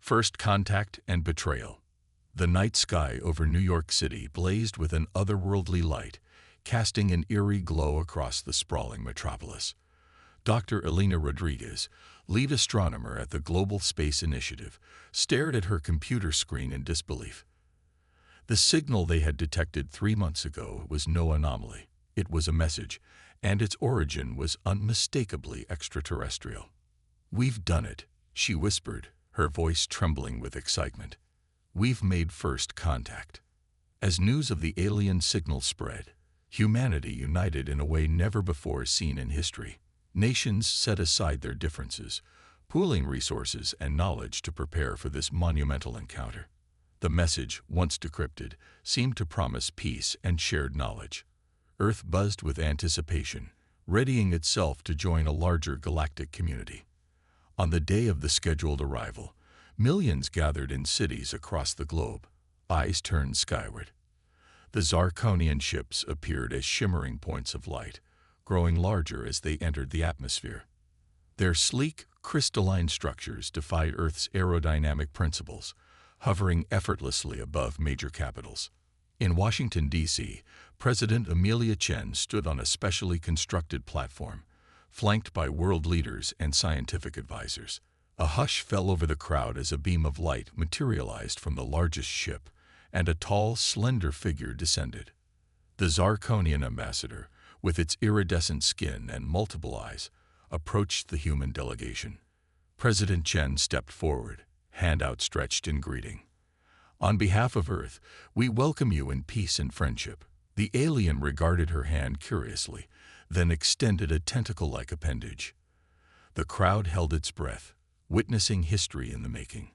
First contact and betrayal. The night sky over New York City blazed with an otherworldly light, casting an eerie glow across the sprawling metropolis. Dr. Elena Rodriguez, lead astronomer at the Global Space Initiative, stared at her computer screen in disbelief. The signal they had detected 3 months ago was no anomaly. It was a message, and its origin was unmistakably extraterrestrial. "We've done it," she whispered, her voice trembling with excitement. "We've made first contact." As news of the alien signal spread, humanity united in a way never before seen in history. Nations set aside their differences, pooling resources and knowledge to prepare for this monumental encounter. The message, once decrypted, seemed to promise peace and shared knowledge. Earth buzzed with anticipation, readying itself to join a larger galactic community. On the day of the scheduled arrival, millions gathered in cities across the globe, eyes turned skyward. The Zarkonian ships appeared as shimmering points of light, growing larger as they entered the atmosphere. Their sleek, crystalline structures defied Earth's aerodynamic principles, hovering effortlessly above major capitals. In Washington, D.C., President Amelia Chen stood on a specially constructed platform, flanked by world leaders and scientific advisors. A hush fell over the crowd as a beam of light materialized from the largest ship, and a tall, slender figure descended. The Zarkonian ambassador, with its iridescent skin and multiple eyes, approached the human delegation. President Chen stepped forward, hand outstretched in greeting. "On behalf of Earth, we welcome you in peace and friendship." The alien regarded her hand curiously, then extended a tentacle-like appendage. The crowd held its breath, witnessing history in the making.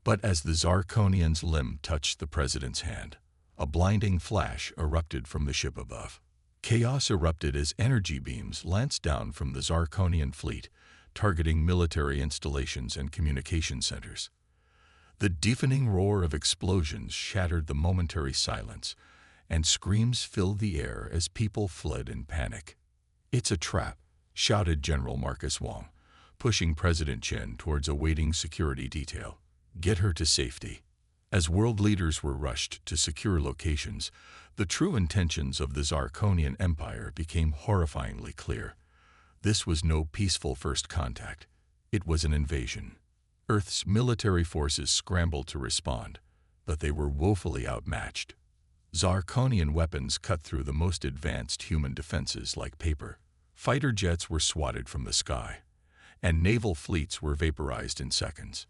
But as the Zarkonian's limb touched the president's hand, a blinding flash erupted from the ship above. Chaos erupted as energy beams lanced down from the Zarkonian fleet, targeting military installations and communication centers. The deafening roar of explosions shattered the momentary silence, and screams filled the air as people fled in panic. "It's a trap," shouted General Marcus Wong, pushing President Chen towards a waiting security detail. "Get her to safety." As world leaders were rushed to secure locations, the true intentions of the Zarkonian Empire became horrifyingly clear. This was no peaceful first contact. It was an invasion. Earth's military forces scrambled to respond, but they were woefully outmatched. Zarkonian weapons cut through the most advanced human defenses like paper. Fighter jets were swatted from the sky, and naval fleets were vaporized in seconds.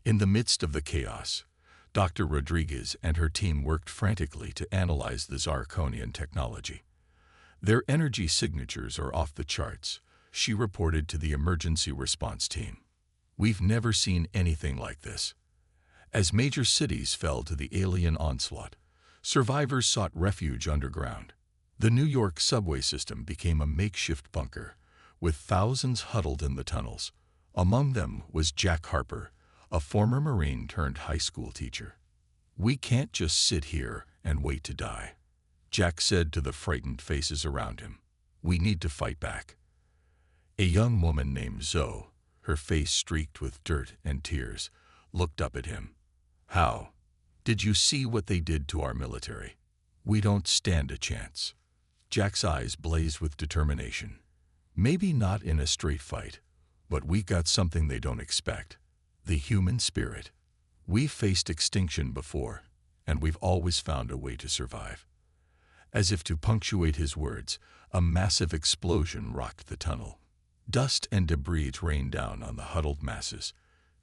In the midst of the chaos, Dr. Rodriguez and her team worked frantically to analyze the Zarkonian technology. "Their energy signatures are off the charts," she reported to the emergency response team. "We've never seen anything like this." As major cities fell to the alien onslaught, survivors sought refuge underground. The New York subway system became a makeshift bunker, with thousands huddled in the tunnels. Among them was Jack Harper, a former Marine turned high school teacher. "We can't just sit here and wait to die," Jack said to the frightened faces around him. "We need to fight back." A young woman named Zoe, her face streaked with dirt and tears, looked up at him. "How? Did you see what they did to our military? We don't stand a chance." Jack's eyes blazed with determination. "Maybe not in a straight fight, but we got something they don't expect. The human spirit. We've faced extinction before, and we've always found a way to survive." As if to punctuate his words, a massive explosion rocked the tunnel. Dust and debris rained down on the huddled masses.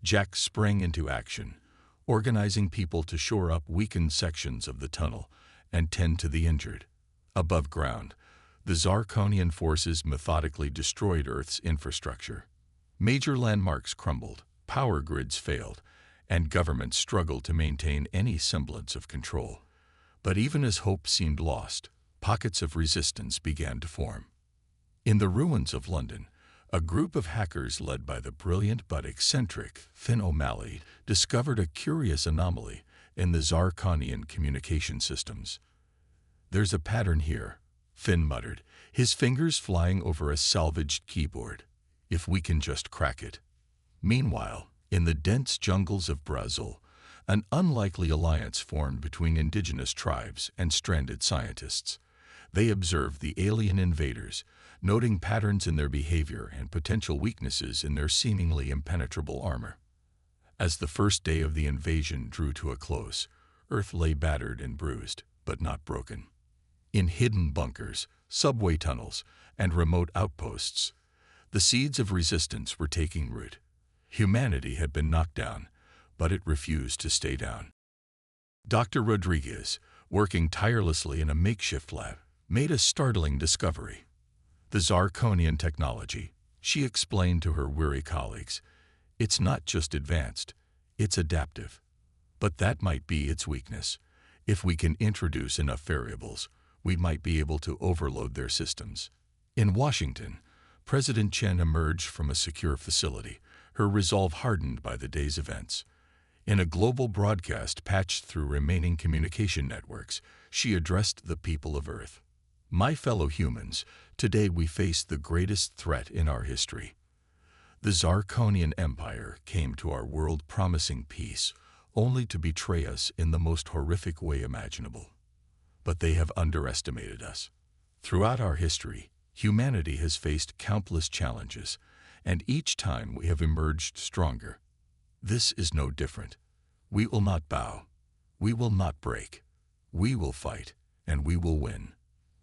Jack sprang into action, organizing people to shore up weakened sections of the tunnel and tend to the injured. Above ground, the Zarkonian forces methodically destroyed Earth's infrastructure. Major landmarks crumbled, power grids failed, and governments struggled to maintain any semblance of control. But even as hope seemed lost, pockets of resistance began to form. In the ruins of London, a group of hackers led by the brilliant but eccentric Finn O'Malley discovered a curious anomaly in the Zarkonian communication systems. "There's a pattern here," Finn muttered, his fingers flying over a salvaged keyboard. "If we can just crack it." Meanwhile, In the dense jungles of Brazil, an unlikely alliance formed between indigenous tribes and stranded scientists. They observed the alien invaders, noting patterns in their behavior and potential weaknesses in their seemingly impenetrable armor. As the first day of the invasion drew to a close, Earth lay battered and bruised, but not broken. In hidden bunkers, subway tunnels, and remote outposts, the seeds of resistance were taking root. Humanity had been knocked down, but it refused to stay down. Dr. Rodriguez, working tirelessly in a makeshift lab, made a startling discovery. The Zirconian technology, she explained to her weary colleagues, it's not just advanced, it's adaptive. But that might be its weakness. If we can introduce enough variables, we might be able to overload their systems. In Washington, President Chen emerged from a secure facility, her resolve hardened by the day's events. In a global broadcast patched through remaining communication networks, she addressed the people of Earth. My fellow humans, today we face the greatest threat in our history. The Zirconian Empire came to our world promising peace, only to betray us in the most horrific way imaginable. But they have underestimated us. Throughout our history, humanity has faced countless challenges, and each time we have emerged stronger. This is no different. We will not bow. We will not break. We will fight, and we will win.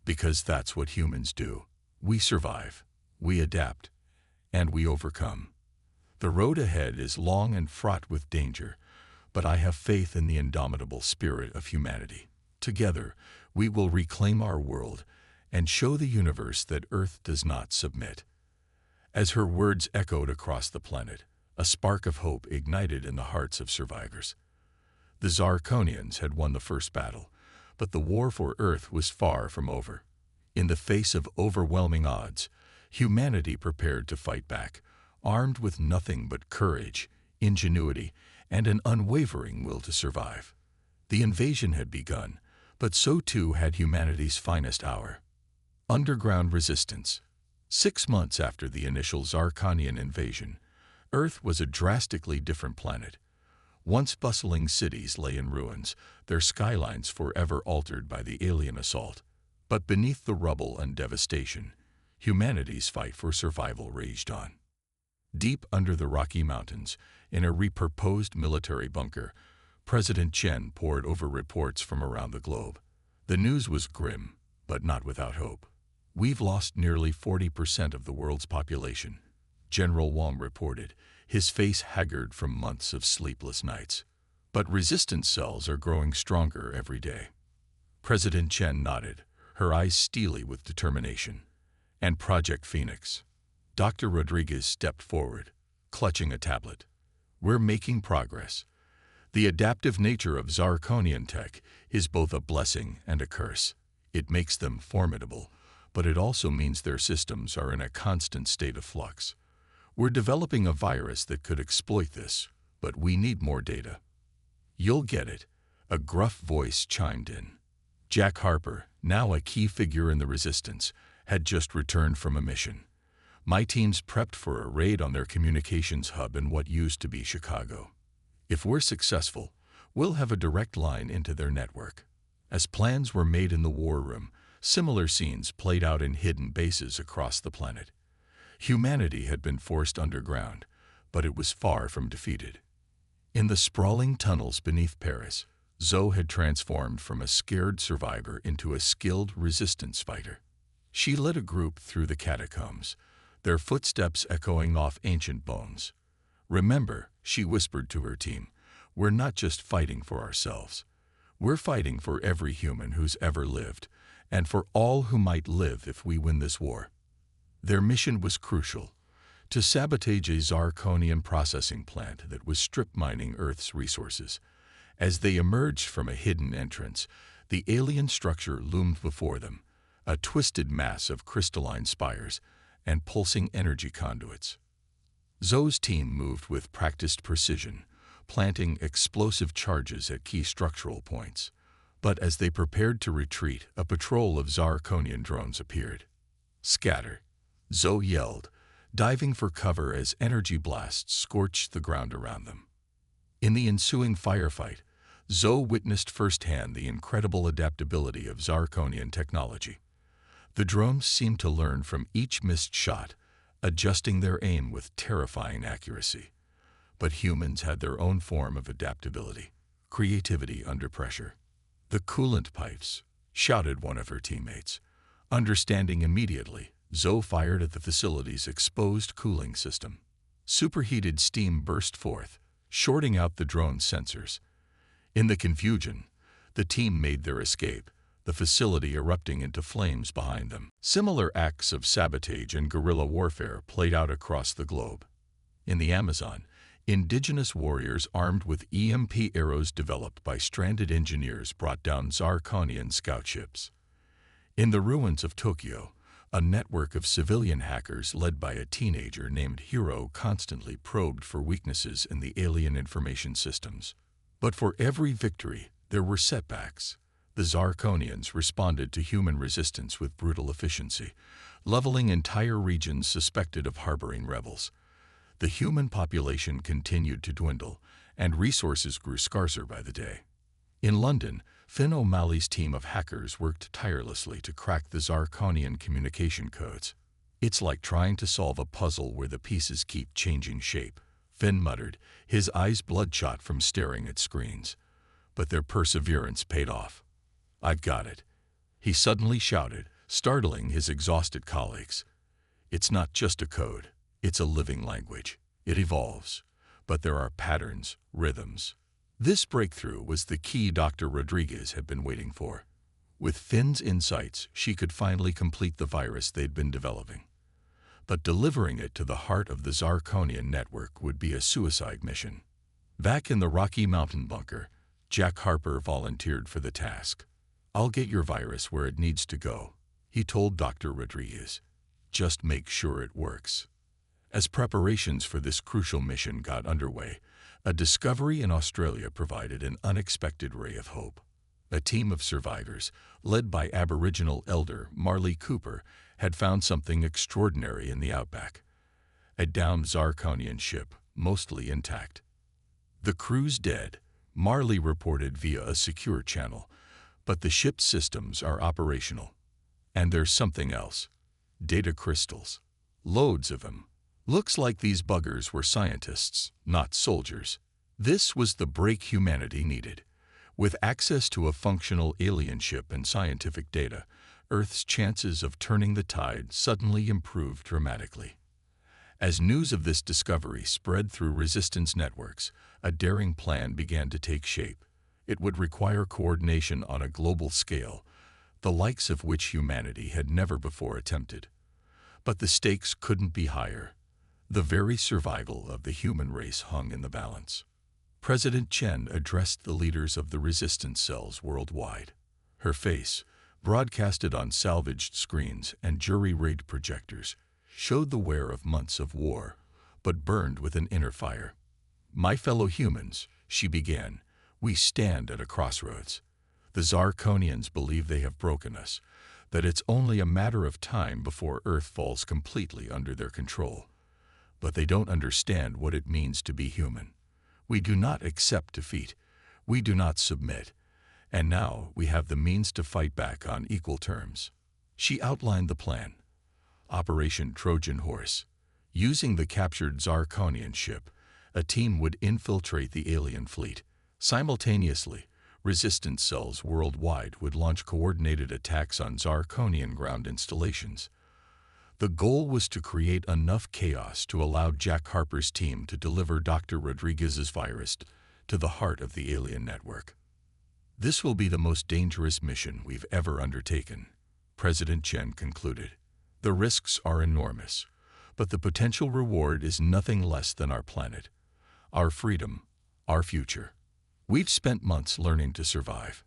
Because that's what humans do. We survive, we adapt, and we overcome. The road ahead is long and fraught with danger, but I have faith in the indomitable spirit of humanity. Together, we will reclaim our world and show the universe that Earth does not submit. As her words echoed across the planet, a spark of hope ignited in the hearts of survivors. The Zirconians had won the first battle, but the war for Earth was far from over. In the face of overwhelming odds, humanity prepared to fight back, armed with nothing but courage, ingenuity, and an unwavering will to survive. The invasion had begun, but so too had humanity's finest hour. Underground resistance. 6 months after the initial Zirconian invasion, Earth was a drastically different planet. Once bustling cities lay in ruins, their skylines forever altered by the alien assault. But beneath the rubble and devastation, humanity's fight for survival raged on. Deep under the Rocky Mountains, in a repurposed military bunker, President Chen pored over reports from around the globe. The news was grim, but not without hope. We've lost nearly 40% of the world's population, General Wang reported, his face haggard from months of sleepless nights. But resistance cells are growing stronger every day. President Chen nodded, her eyes steely with determination. And Project Phoenix. Dr. Rodriguez stepped forward, clutching a tablet. We're making progress. The adaptive nature of Zirconian tech is both a blessing and a curse. It makes them formidable, but it also means their systems are in a constant state of flux. We're developing a virus that could exploit this, but we need more data. You'll get it, a gruff voice chimed in. Jack Harper, now a key figure in the resistance, had just returned from a mission. My team's prepped for a raid on their communications hub in what used to be Chicago. If we're successful, we'll have a direct line into their network. As plans were made in the war room, similar scenes played out in hidden bases across the planet. Humanity had been forced underground, but it was far from defeated. In the sprawling tunnels beneath Paris, Zoe had transformed from a scared survivor into a skilled resistance fighter. She led a group through the catacombs, their footsteps echoing off ancient bones. Remember, she whispered to her team, we're not just fighting for ourselves. We're fighting for every human who's ever lived, and for all who might live if we win this war. Their mission was crucial, to sabotage a Zirconian processing plant that was strip mining Earth's resources. As they emerged from a hidden entrance, the alien structure loomed before them, a twisted mass of crystalline spires and pulsing energy conduits. Zoe's team moved with practiced precision, planting explosive charges at key structural points. But as they prepared to retreat, a patrol of Zirconian drones appeared. Scatter, Zoe yelled, diving for cover as energy blasts scorched the ground around them. In the ensuing firefight, Zoe witnessed firsthand the incredible adaptability of Zarkonian technology. The drones seemed to learn from each missed shot, adjusting their aim with terrifying accuracy. But humans had their own form of adaptability, creativity under pressure. "The coolant pipes," shouted one of her teammates. Understanding immediately, Zoe fired at the facility's exposed cooling system. Superheated steam burst forth, shorting out the drone's sensors. In the confusion, the team made their escape, the facility erupting into flames behind them. Similar acts of sabotage and guerrilla warfare played out across the globe. In the Amazon, indigenous warriors armed with EMP arrows developed by stranded engineers brought down Zarkonian scout ships. In the ruins of Tokyo, a network of civilian hackers led by a teenager named Hiro constantly probed for weaknesses in the alien information systems. But for every victory, there were setbacks. The Zarkonians responded to human resistance with brutal efficiency, leveling entire regions suspected of harboring rebels. The human population continued to dwindle, and resources grew scarcer by the day. In London, Finn O'Malley's team of hackers worked tirelessly to crack the Zarkonian communication codes. "It's like trying to solve a puzzle where the pieces keep changing shape," Finn muttered, his eyes bloodshot from staring at screens. But their perseverance paid off. "I've got it," he suddenly shouted, startling his exhausted colleagues. "It's not just a code, it's a living language. It evolves, but there are patterns, rhythms." This breakthrough was the key Dr. Rodriguez had been waiting for. With Finn's insights, she could finally complete the virus they'd been developing. But delivering it to the heart of the Zarkonian network would be a suicide mission. Back in the Rocky Mountain bunker, Jack Harper volunteered for the task. "I'll get your virus where it needs to go," he told Dr. Rodriguez. "Just make sure it works." As preparations for this crucial mission got underway, a discovery in Australia provided an unexpected ray of hope. A team of survivors, led by Aboriginal elder Marley Cooper, had found something extraordinary in the outback. A downed Zarkonian ship, mostly intact. "The crew's dead," Marley reported via a secure channel, "but the ship's systems are operational. And there's something else. Data crystals. Loads of them. Looks like these buggers were scientists, not soldiers." This was the break humanity needed. With access to a functional alien ship and scientific data, Earth's chances of turning the tide suddenly improved dramatically. As news of this discovery spread through resistance networks, a daring plan began to take shape. It would require coordination on a global scale, the likes of which humanity had never before attempted. But the stakes couldn't be higher. The very survival of the human race hung in the balance. President Chen addressed the leaders of the resistance cells worldwide. Her face, broadcasted on salvaged screens and jury-rigged projectors, showed the wear of months of war, but burned with an inner fire. "My fellow humans," she began, "we stand at a crossroads. The Zarkonians believe they have broken us, that it's only a matter of time before Earth falls completely under their control. But they don't understand what it means to be human. We do not accept defeat. We do not submit. And now we have the means to fight back on equal terms." She outlined the plan. Operation Trojan Horse. Using the captured Zarkonian ship, a team would infiltrate the alien fleet. Simultaneously, resistance cells worldwide would launch coordinated attacks on Zarkonian ground installations. The goal was to create enough chaos to allow Jack Harper's team to deliver Dr. Rodriguez's virus to the heart of the alien network. "This will be the most dangerous mission we've ever undertaken," President Chen concluded. "The risks are enormous, but the potential reward is nothing less than our planet, our freedom, our future. We've spent months learning to survive.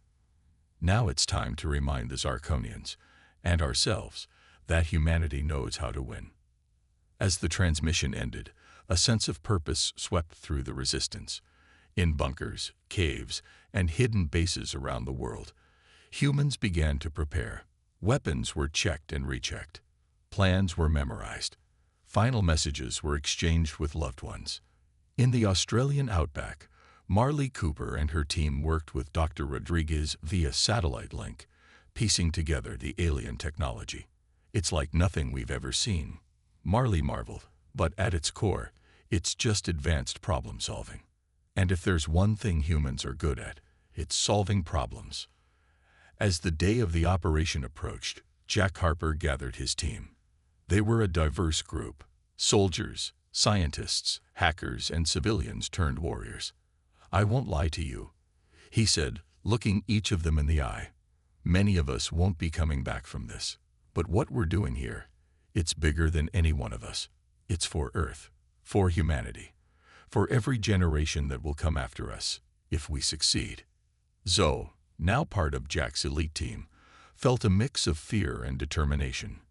Now it's time to remind the Zarkonians, and ourselves, that humanity knows how to win." As the transmission ended, a sense of purpose swept through the resistance. In bunkers, caves, and hidden bases around the world, humans began to prepare. Weapons were checked and rechecked. Plans were memorized. Final messages were exchanged with loved ones. In the Australian outback, Marley Cooper and her team worked with Dr. Rodriguez via satellite link, piecing together the alien technology. "It's like nothing we've ever seen," Marley marveled, "but at its core, it's just advanced problem solving. And if there's one thing humans are good at, it's solving problems." As the day of the operation approached, Jack Harper gathered his team. They were a diverse group: soldiers, scientists, hackers, and civilians turned warriors. "I won't lie to you," he said, looking each of them in the eye. "Many of us won't be coming back from this. But what we're doing here, it's bigger than any one of us. It's for Earth, for humanity, for every generation that will come after us, if we succeed." Zoe, now part of Jack's elite team, felt a mix of fear and determination.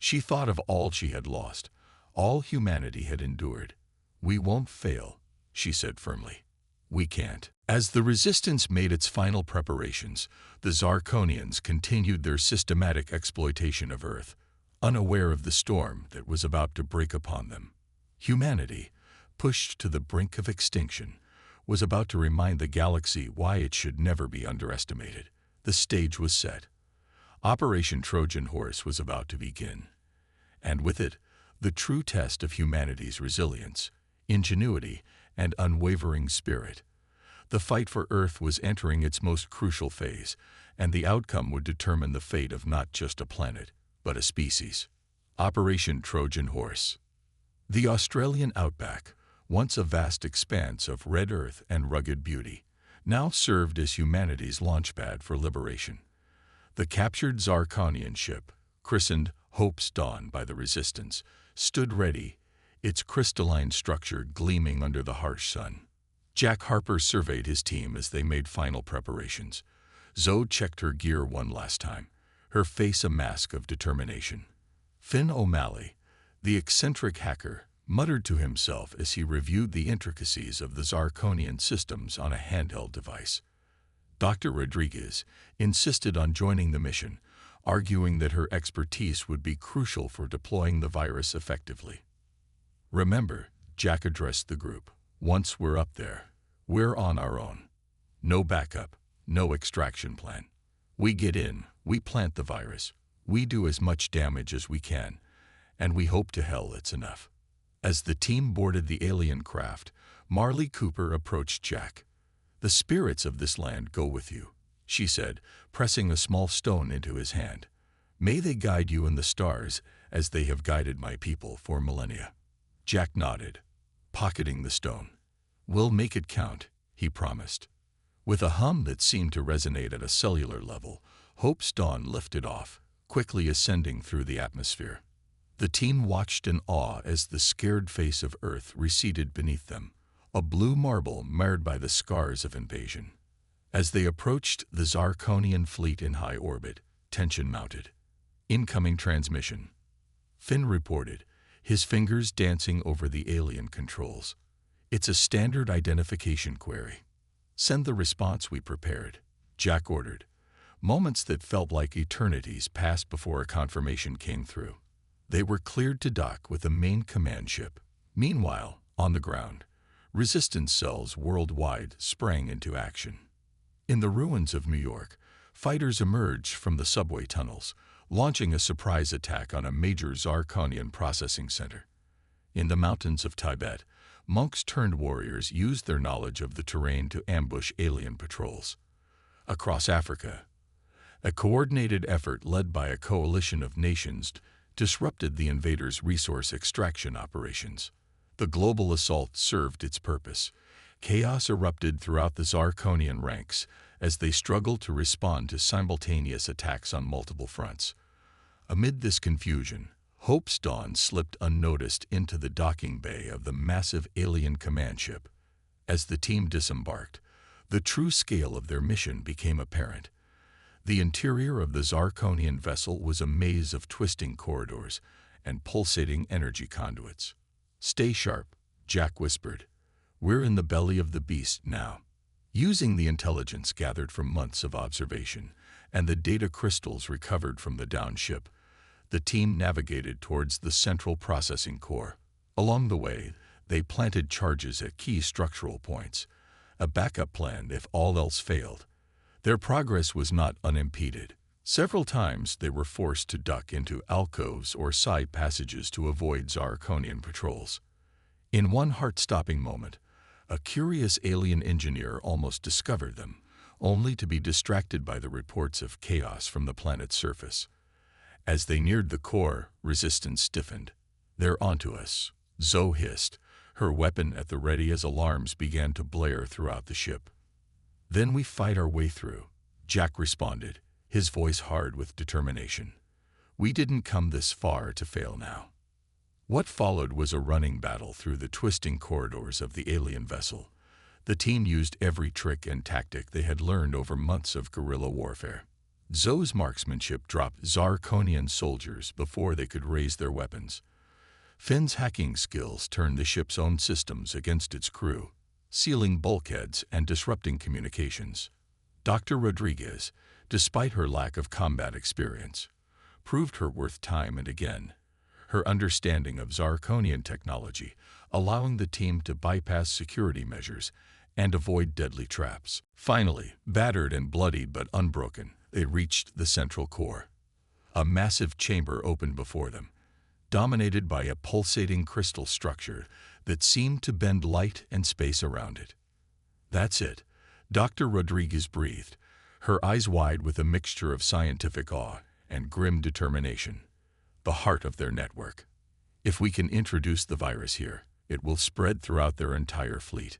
She thought of all she had lost, all humanity had endured. "We won't fail," she said firmly. "We can't." As the resistance made its final preparations, the Zarkonians continued their systematic exploitation of Earth, unaware of the storm that was about to break upon them. Humanity, pushed to the brink of extinction, was about to remind the galaxy why it should never be underestimated. The stage was set. Operation Trojan Horse was about to begin. And with it, the true test of humanity's resilience, ingenuity, and unwavering spirit. The fight for Earth was entering its most crucial phase, and the outcome would determine the fate of not just a planet, but a species. Operation Trojan Horse. The Australian outback, once a vast expanse of red earth and rugged beauty, now served as humanity's launchpad for liberation. The captured Zarkonian ship, christened Hope's Dawn by the Resistance, stood ready, its crystalline structure gleaming under the harsh sun. Jack Harper surveyed his team as they made final preparations. Zoe checked her gear one last time, her face a mask of determination. Finn O'Malley, the eccentric hacker, muttered to himself as he reviewed the intricacies of the Zarkonian systems on a handheld device. Dr. Rodriguez insisted on joining the mission, arguing that her expertise would be crucial for deploying the virus effectively. "Remember," Jack addressed the group, "once we're up there, we're on our own. No backup, no extraction plan. We get in, we plant the virus, we do as much damage as we can, and we hope to hell it's enough." As the team boarded the alien craft, Marley Cooper approached Jack. "The spirits of this land go with you," she said, pressing a small stone into his hand. "May they guide you in the stars as they have guided my people for millennia." Jack nodded, pocketing the stone. "We'll make it count," he promised. With a hum that seemed to resonate at a cellular level, Hope's Dawn lifted off, quickly ascending through the atmosphere. The team watched in awe as the scared face of Earth receded beneath them, a blue marble marred by the scars of invasion. As they approached the Zarkonian fleet in high orbit, tension mounted. "Incoming transmission," Finn reported, his fingers dancing over the alien controls. "It's a standard identification query. Send the response we prepared," Jack ordered. Moments that felt like eternities passed before a confirmation came through. They were cleared to dock with the main command ship. Meanwhile, on the ground, resistance cells worldwide sprang into action. In the ruins of New York, fighters emerged from the subway tunnels, launching a surprise attack on a major Zarkonian processing center. In the mountains of Tibet, monks turned warriors used their knowledge of the terrain to ambush alien patrols. Across Africa, a coordinated effort led by a coalition of nations disrupted the invaders' resource extraction operations. The global assault served its purpose. Chaos erupted throughout the Zarkonian ranks as they struggled to respond to simultaneous attacks on multiple fronts. Amid this confusion, Hope's Dawn slipped unnoticed into the docking bay of the massive alien command ship. As the team disembarked, the true scale of their mission became apparent. The interior of the Zarkonian vessel was a maze of twisting corridors and pulsating energy conduits. "Stay sharp," Jack whispered. "We're in the belly of the beast now." Using the intelligence gathered from months of observation and the data crystals recovered from the downed ship, The team navigated towards the central processing core. Along the way, they planted charges at key structural points, a backup plan if all else failed. Their progress was not unimpeded. Several times they were forced to duck into alcoves or side passages to avoid Zarkonian patrols. In one heart-stopping moment, a curious alien engineer almost discovered them, only to be distracted by the reports of chaos from the planet's surface. As they neared the core, resistance stiffened. "They're onto us," Zoe hissed, her weapon at the ready as alarms began to blare throughout the ship. "Then we fight our way through," Jack responded, his voice hard with determination. "We didn't come this far to fail now." What followed was a running battle through the twisting corridors of the alien vessel. The team used every trick and tactic they had learned over months of guerrilla warfare. Zoe's marksmanship dropped Zarkonian soldiers before they could raise their weapons. Finn's hacking skills turned the ship's own systems against its crew, sealing bulkheads and disrupting communications. Dr. Rodriguez, despite her lack of combat experience, proved her worth time and again. Her understanding of Zarkonian technology, allowing the team to bypass security measures and avoid deadly traps. Finally, battered and bloodied but unbroken, they reached the central core. A massive chamber opened before them, dominated by a pulsating crystal structure that seemed to bend light and space around it. "That's it," Dr. Rodriguez breathed, her eyes wide with a mixture of scientific awe and grim determination. "The heart of their network. If we can introduce the virus here, it will spread throughout their entire fleet."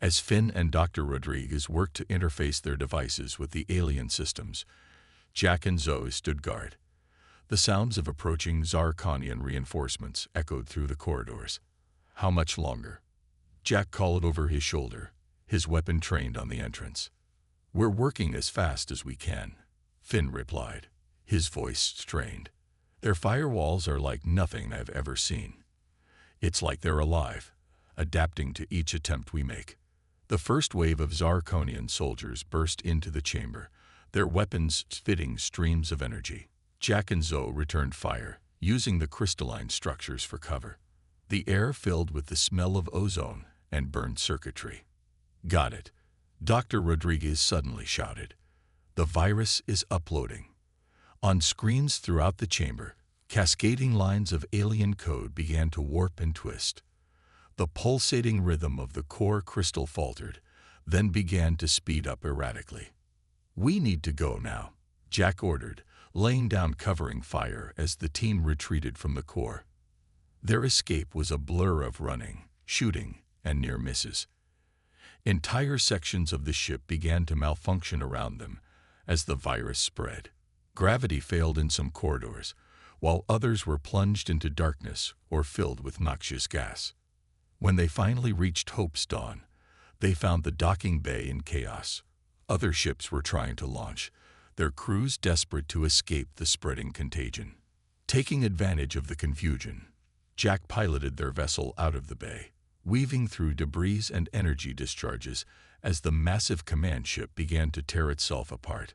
As Finn and Dr. Rodriguez worked to interface their devices with the alien systems, Jack and Zoe stood guard. The sounds of approaching Zarkonian reinforcements echoed through the corridors. "How much longer?" Jack called over his shoulder, his weapon trained on the entrance. "We're working as fast as we can," Finn replied, his voice strained. "Their firewalls are like nothing I've ever seen. It's like they're alive, adapting to each attempt we make." The first wave of Zarkonian soldiers burst into the chamber, their weapons spitting streams of energy. Jack and Zoe returned fire, using the crystalline structures for cover. The air filled with the smell of ozone and burned circuitry. "Got it," Dr. Rodriguez suddenly shouted. "The virus is uploading." On screens throughout the chamber, cascading lines of alien code began to warp and twist. The pulsating rhythm of the core crystal faltered, then began to speed up erratically. "We need to go now," Jack ordered, laying down covering fire as the team retreated from the core. Their escape was a blur of running, shooting, and near misses. Entire sections of the ship began to malfunction around them as the virus spread. Gravity failed in some corridors, while others were plunged into darkness or filled with noxious gas. When they finally reached Hope's Dawn, they found the docking bay in chaos. Other ships were trying to launch, their crews desperate to escape the spreading contagion. Taking advantage of the confusion, Jack piloted their vessel out of the bay, weaving through debris and energy discharges as the massive command ship began to tear itself apart.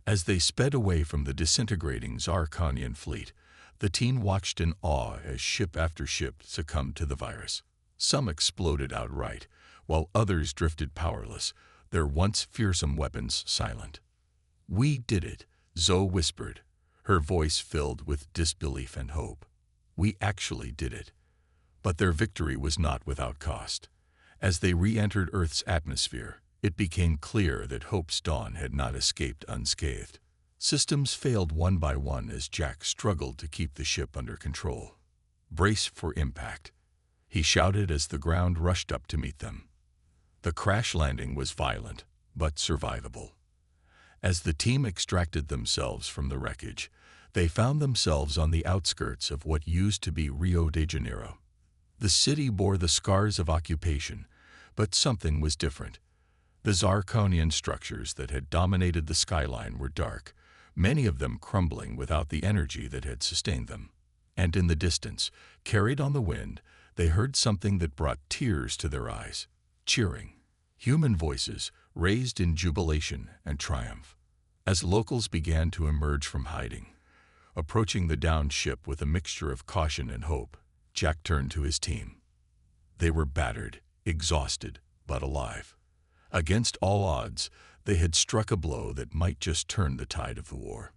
As they sped away from the disintegrating Zarkonian fleet, the team watched in awe as ship after ship succumbed to the virus. Some exploded outright, while others drifted powerless, their once fearsome weapons silent. "We did it," Zoe whispered, her voice filled with disbelief and hope. "We actually did it." But their victory was not without cost. As they re-entered Earth's atmosphere, it became clear that Hope's Dawn had not escaped unscathed. Systems failed one by one as Jack struggled to keep the ship under control. "Brace for impact," he shouted as the ground rushed up to meet them. The crash landing was violent, but survivable. As the team extracted themselves from the wreckage, they found themselves on the outskirts of what used to be Rio de Janeiro. The city bore the scars of occupation, but something was different. The Zarkonian structures that had dominated the skyline were dark, many of them crumbling without the energy that had sustained them. And in the distance, carried on the wind, they heard something that brought tears to their eyes. Cheering. Human voices, raised in jubilation and triumph. As locals began to emerge from hiding, Approaching the downed ship with a mixture of caution and hope, Jack turned to his team. They were battered, exhausted, but alive. Against all odds, they had struck a blow that might just turn the tide of the war.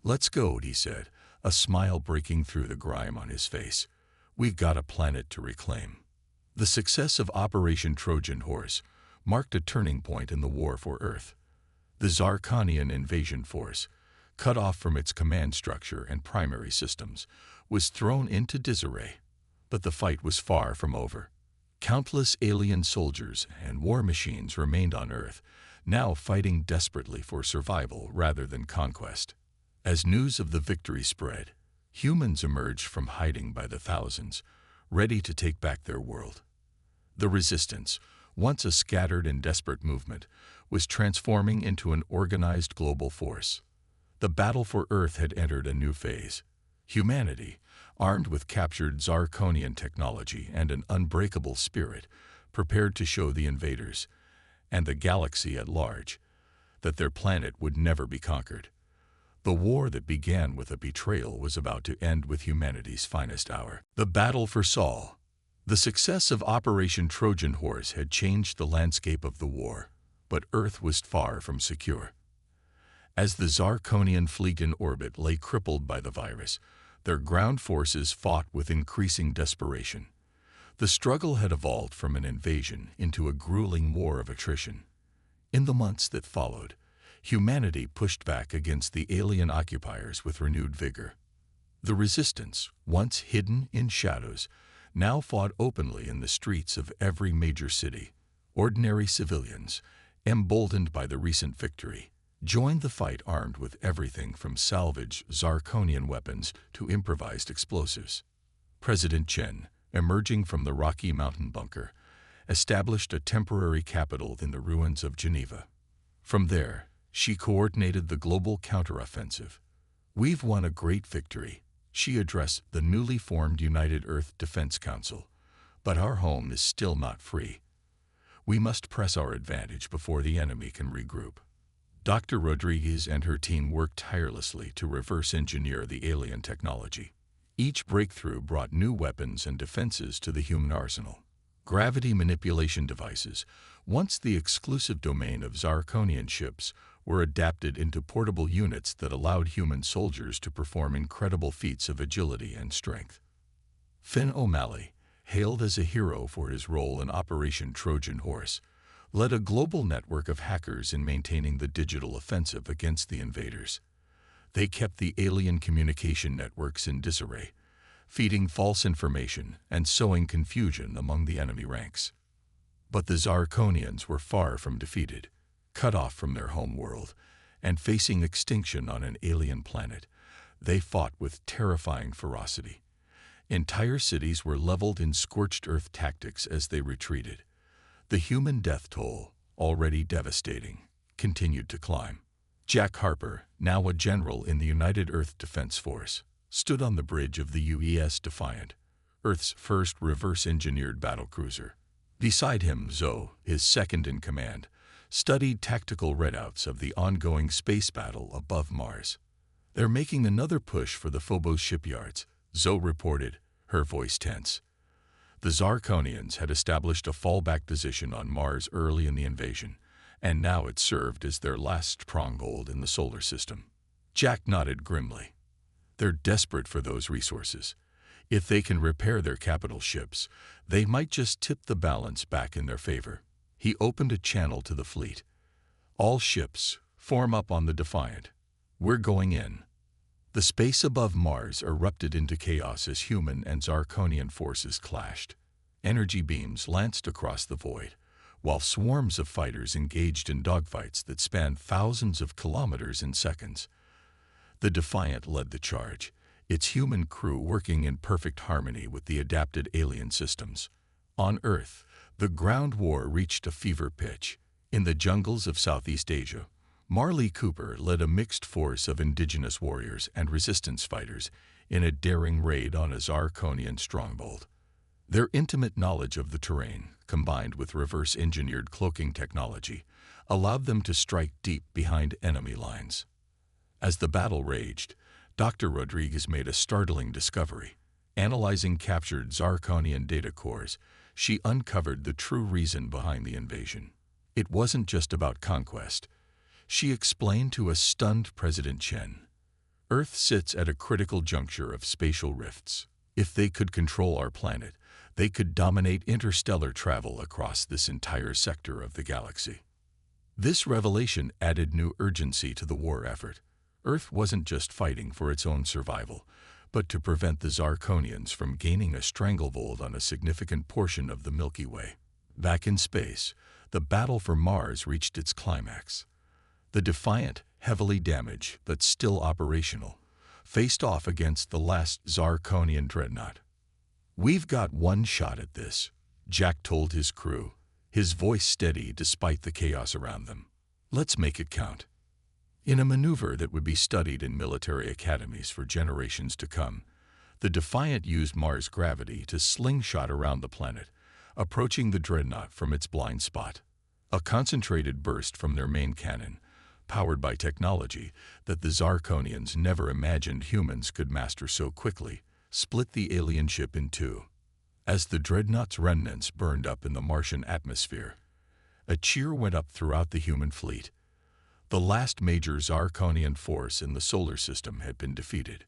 "Let's go," he said, a smile breaking through the grime on his face. "We've got a planet to reclaim." The success of Operation Trojan Horse marked a turning point in the war for Earth. The Zarkonian invasion force, cut off from its command structure and primary systems, was thrown into disarray. But the fight was far from over. Countless alien soldiers and war machines remained on Earth, now fighting desperately for survival rather than conquest. As news of the victory spread, humans emerged from hiding by the thousands, ready to take back their world. The resistance, once a scattered and desperate movement, was transforming into an organized global force. The battle for Earth had entered a new phase. Humanity, armed with captured Zarkonian technology and an unbreakable spirit, prepared to show the invaders, and the galaxy at large, that their planet would never be conquered. The war that began with a betrayal was about to end with humanity's finest hour. The battle for Sol. The success of Operation Trojan Horse had changed the landscape of the war, but Earth was far from secure. As the Zarkonian fleet in orbit lay crippled by the virus, their ground forces fought with increasing desperation. The struggle had evolved from an invasion into a grueling war of attrition. In the months that followed, humanity pushed back against the alien occupiers with renewed vigor. The resistance, once hidden in shadows, now fought openly in the streets of every major city. Ordinary civilians, emboldened by the recent victory, joined the fight armed with everything from salvaged Zarkonian weapons to improvised explosives. President Chen, emerging from the Rocky Mountain bunker, established a temporary capital in the ruins of Geneva. From there, she coordinated the global counteroffensive. "We've won a great victory," she addressed the newly formed United Earth Defense Council, "but our home is still not free. We must press our advantage before the enemy can regroup." Dr. Rodriguez and her team worked tirelessly to reverse engineer the alien technology. Each breakthrough brought new weapons and defenses to the human arsenal. Gravity manipulation devices, once the exclusive domain of Zarkonian ships, were adapted into portable units that allowed human soldiers to perform incredible feats of agility and strength. Finn O'Malley, hailed as a hero for his role in Operation Trojan Horse, led a global network of hackers in maintaining the digital offensive against the invaders. They kept the alien communication networks in disarray, feeding false information and sowing confusion among the enemy ranks. But the Zarkonians were far from defeated. Cut off from their home world and facing extinction on an alien planet, they fought with terrifying ferocity. Entire cities were leveled in scorched earth tactics as they retreated. The human death toll, already devastating, continued to climb. Jack Harper, now a general in the United Earth Defense Force, stood on the bridge of the UES Defiant, Earth's first reverse-engineered battlecruiser. Beside him, Zoe, his second-in-command, studied tactical readouts of the ongoing space battle above Mars. "They're making another push for the Phobos shipyards," Zoe reported, her voice tense. The Zarkonians had established a fallback position on Mars early in the invasion, and now it served as their last stronghold in the solar system. Jack nodded grimly. "They're desperate for those resources. If they can repair their capital ships, they might just tip the balance back in their favor." He opened a channel to the fleet. "All ships, form up on the Defiant. We're going in." The space above Mars erupted into chaos as human and Zarkonian forces clashed. Energy beams lanced across the void, while swarms of fighters engaged in dogfights that spanned thousands of kilometers in seconds. The Defiant led the charge, its human crew working in perfect harmony with the adapted alien systems. On Earth, the ground war reached a fever pitch. In the jungles of Southeast Asia, Marley Cooper led a mixed force of indigenous warriors and resistance fighters in a daring raid on a Zarkonian stronghold. Their intimate knowledge of the terrain, combined with reverse-engineered cloaking technology, allowed them to strike deep behind enemy lines. As the battle raged, Dr. Rodriguez made a startling discovery. Analyzing captured Zirconian data cores, she uncovered the true reason behind the invasion. It wasn't just about conquest. She explained to a stunned President Chen, Earth sits at a critical juncture of spatial rifts. If they could control our planet, they could dominate interstellar travel across this entire sector of the galaxy. This revelation added new urgency to the war effort. Earth wasn't just fighting for its own survival, but to prevent the Zirconians from gaining a stranglehold on a significant portion of the Milky Way. Back in space, the battle for Mars reached its climax. The Defiant, heavily damaged but still operational, faced off against the last Zirconian dreadnought. "We've got one shot at this," Jack told his crew, his voice steady despite the chaos around them. "Let's make it count." In a maneuver that would be studied in military academies for generations to come, the Defiant used Mars' gravity to slingshot around the planet, approaching the dreadnought from its blind spot. A concentrated burst from their main cannon, powered by technology that the Zirconians never imagined humans could master so quickly, split the alien ship in two. As the dreadnought's remnants burned up in the Martian atmosphere, a cheer went up throughout the human fleet. The last major Zirconian force in the solar system had been defeated,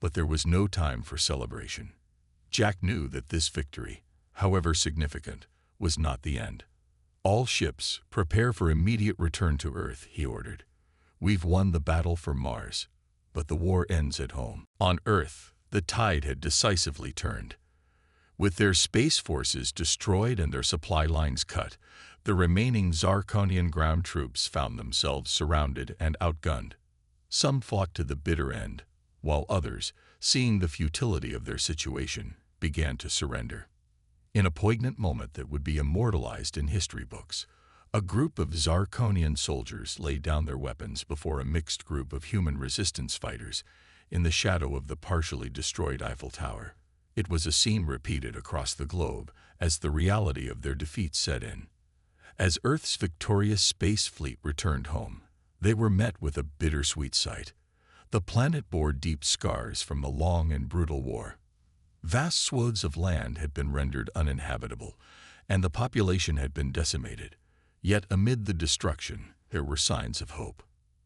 but there was no time for celebration. Jack knew that this victory, however significant, was not the end. "All ships, prepare for immediate return to Earth," he ordered. "We've won the battle for Mars, but the war ends at home." On Earth, the tide had decisively turned. With their space forces destroyed and their supply lines cut, the remaining Zirconian ground troops found themselves surrounded and outgunned. Some fought to the bitter end, while others, seeing the futility of their situation, began to surrender. In a poignant moment that would be immortalized in history books, a group of Zirconian soldiers laid down their weapons before a mixed group of human resistance fighters in the shadow of the partially destroyed Eiffel Tower. It was a scene repeated across the globe as the reality of their defeat set in. As Earth's victorious space fleet returned home, they were met with a bittersweet sight. The planet bore deep scars from the long and brutal war. Vast swathes of land had been rendered uninhabitable, and the population had been decimated. Yet amid the destruction, there were signs of hope.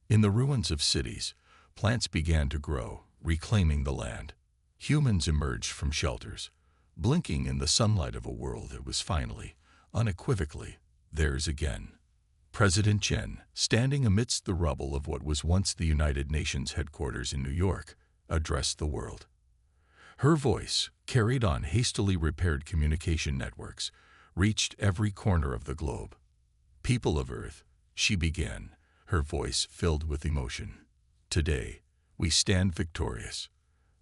In the ruins of cities, plants began to grow, reclaiming the land. Humans emerged from shelters, blinking in the sunlight of a world that was finally, unequivocally, theirs again. President Chen, standing amidst the rubble of what was once the United Nations headquarters in New York, addressed the world. Her voice, carried on hastily repaired communication networks, reached every corner of the globe. "People of Earth," she began, her voice filled with emotion. "Today, we stand victorious.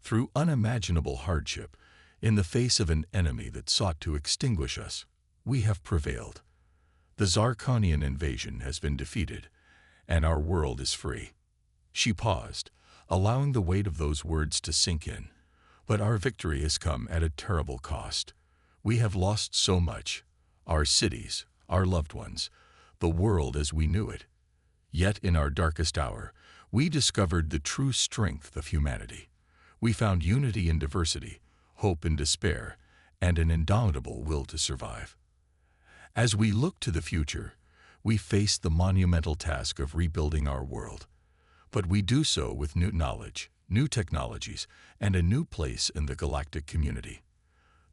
Through unimaginable hardship, in the face of an enemy that sought to extinguish us, we have prevailed. The Zirconian invasion has been defeated, and our world is free." She paused, allowing the weight of those words to sink in. "But our victory has come at a terrible cost. We have lost so much: our cities, our loved ones, the world as we knew it. Yet in our darkest hour, we discovered the true strength of humanity. We found unity in diversity, hope in despair, and an indomitable will to survive. As we look to the future, we face the monumental task of rebuilding our world. But we do so with new knowledge, new technologies, and a new place in the galactic community.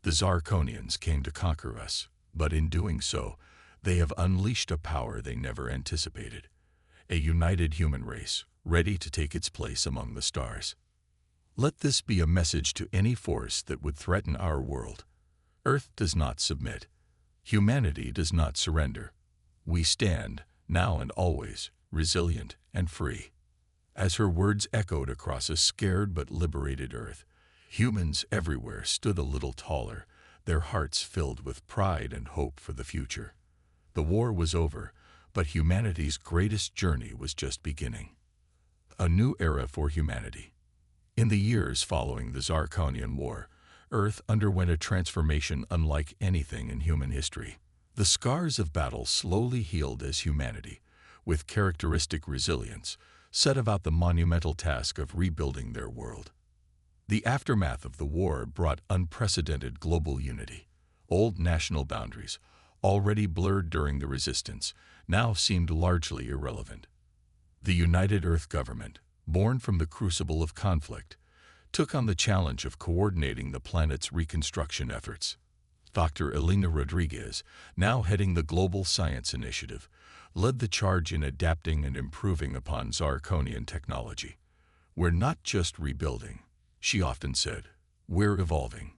The Zirconians came to conquer us, but in doing so, they have unleashed a power they never anticipated. A united human race, ready to take its place among the stars. Let this be a message to any force that would threaten our world. Earth does not submit. Humanity does not surrender. We stand, now and always, resilient and free. As her words echoed across a scared but liberated Earth, humans everywhere stood a little taller, their hearts filled with pride and hope for the future. The war was over, but humanity's greatest journey was just beginning. A new era for humanity. In the years following the Zirconian War, Earth underwent a transformation unlike anything in human history. The scars of battle slowly healed as humanity, with characteristic resilience, set about the monumental task of rebuilding their world. The aftermath of the war brought unprecedented global unity. Old national boundaries, already blurred during the resistance, now seemed largely irrelevant. The United Earth Government, born from the crucible of conflict, took on the challenge of coordinating the planet's reconstruction efforts. Dr. Elena Rodriguez, now heading the Global Science Initiative, led the charge in adapting and improving upon Zirconian technology. "We're not just rebuilding," she often said, "we're evolving."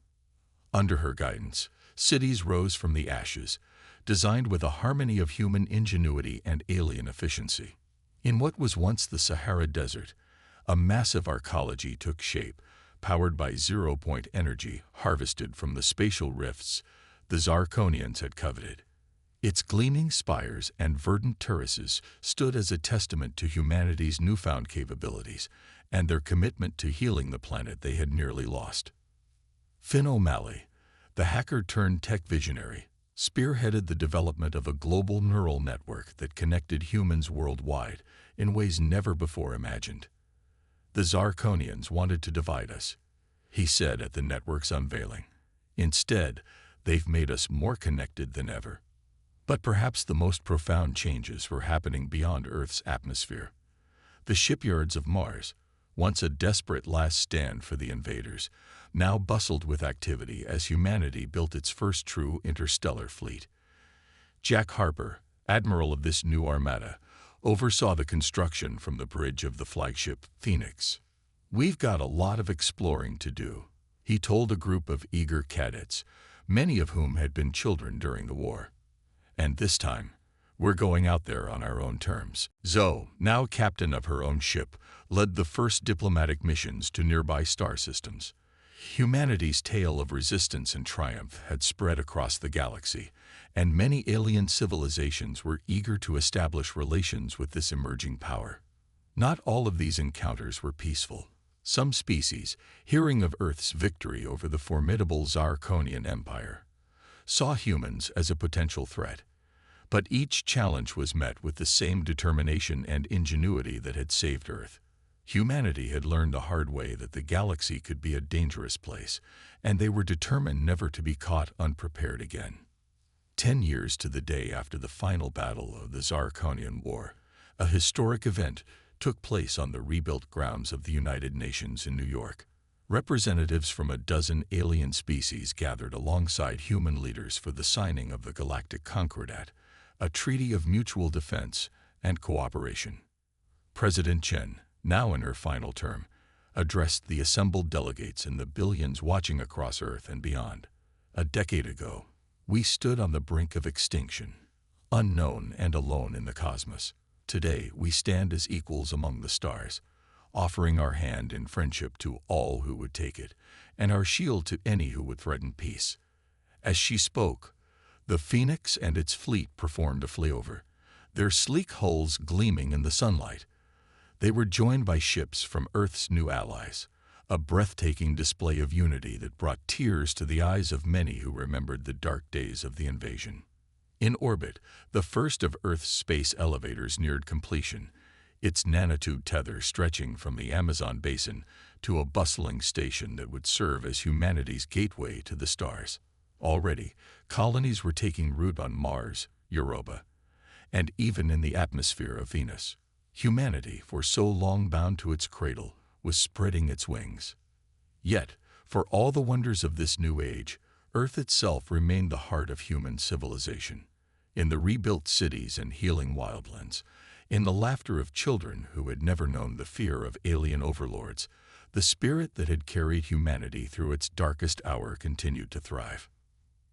Under her guidance, cities rose from the ashes, designed with a harmony of human ingenuity and alien efficiency. In what was once the Sahara Desert, a massive arcology took shape, powered by zero-point energy harvested from the spatial rifts the Zirconians had coveted. Its gleaming spires and verdant terraces stood as a testament to humanity's newfound capabilities and their commitment to healing the planet they had nearly lost. Finn O'Malley, the hacker-turned-tech visionary, spearheaded the development of a global neural network that connected humans worldwide in ways never before imagined. "The Zirconians wanted to divide us," he said at the network's unveiling. "Instead, they've made us more connected than ever." But perhaps the most profound changes were happening beyond Earth's atmosphere. The shipyards of Mars, once a desperate last stand for the invaders, now bustled with activity as humanity built its first true interstellar fleet. Jack Harper, admiral of this new armada, oversaw the construction from the bridge of the flagship Phoenix. "We've got a lot of exploring to do," he told a group of eager cadets, many of whom had been children during the war. "And this time, we're going out there on our own terms." Zoe, now captain of her own ship, led the first diplomatic missions to nearby star systems. Humanity's tale of resistance and triumph had spread across the galaxy, and many alien civilizations were eager to establish relations with this emerging power. Not all of these encounters were peaceful. Some species, hearing of Earth's victory over the formidable Zirconian Empire, saw humans as a potential threat. But each challenge was met with the same determination and ingenuity that had saved Earth. Humanity had learned the hard way that the galaxy could be a dangerous place, and they were determined never to be caught unprepared again. 10 years to the day after the final battle of the Zirconian War, a historic event took place on the rebuilt grounds of the United Nations in New York. Representatives from a dozen alien species gathered alongside human leaders for the signing of the Galactic Concordat, a treaty of mutual defense and cooperation. President Chen, now in her final term, addressed the assembled delegates and the billions watching across Earth and beyond. "A decade ago, we stood on the brink of extinction, unknown and alone in the cosmos. Today, we stand as equals among the stars, offering our hand in friendship to all who would take it, and our shield to any who would threaten peace." As she spoke, the Phoenix and its fleet performed a flyover, their sleek hulls gleaming in the sunlight. They were joined by ships from Earth's new allies, a breathtaking display of unity that brought tears to the eyes of many who remembered the dark days of the invasion. In orbit, the first of Earth's space elevators neared completion, its nanotube tether stretching from the Amazon basin to a bustling station that would serve as humanity's gateway to the stars. Already, colonies were taking root on Mars, Europa, and even in the atmosphere of Venus. Humanity, for so long bound to its cradle, was spreading its wings. Yet, for all the wonders of this new age, Earth itself remained the heart of human civilization. In the rebuilt cities and healing wildlands, in the laughter of children who had never known the fear of alien overlords, the spirit that had carried humanity through its darkest hour continued to thrive.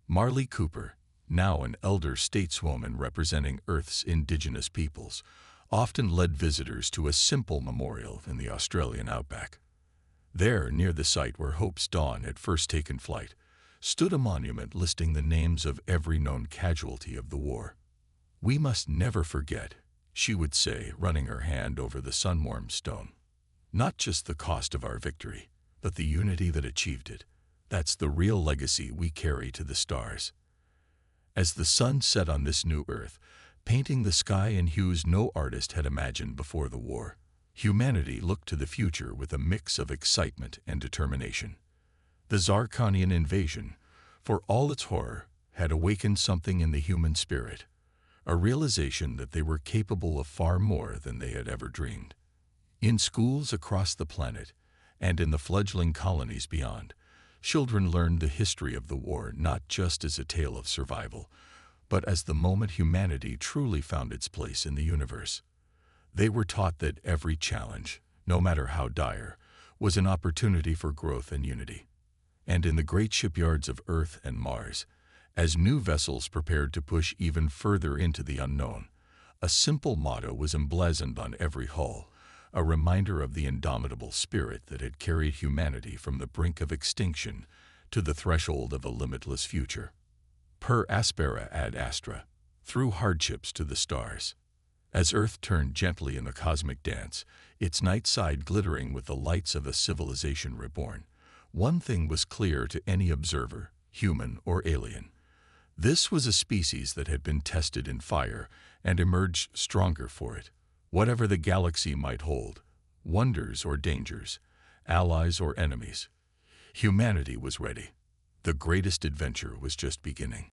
Marley Cooper, now an elder stateswoman representing Earth's indigenous peoples, often led visitors to a simple memorial in the Australian outback. There, near the site where Hope's Dawn had first taken flight, stood a monument listing the names of every known casualty of the war. "We must never forget," she would say, running her hand over the sun-warmed stone. "Not just the cost of our victory, but the unity that achieved it. That's the real legacy we carry to the stars." As the sun set on this new Earth, painting the sky in hues no artist had imagined before the war, Humanity looked to the future with a mix of excitement and determination. The Zarkonian invasion, for all its horror, had awakened something in the human spirit, a realization that they were capable of far more than they had ever dreamed. In schools across the planet, and in the fledgling colonies beyond, children learned the history of the war not just as a tale of survival, but as the moment humanity truly found its place in the universe. They were taught that every challenge, no matter how dire, was an opportunity for growth and unity. And in the great shipyards of Earth and Mars, as new vessels prepared to push even further into the unknown, a simple motto was emblazoned on every hull, a reminder of the indomitable spirit that had carried humanity from the brink of extinction to the threshold of a limitless future. Per aspera ad astra, through hardships to the stars. As Earth turned gently in the cosmic dance, its night side glittering with the lights of a civilization reborn, one thing was clear to any observer, human or alien. This was a species that had been tested in fire and emerged stronger for it. Whatever the galaxy might hold, wonders or dangers, allies or enemies, humanity was ready. The greatest adventure was just beginning.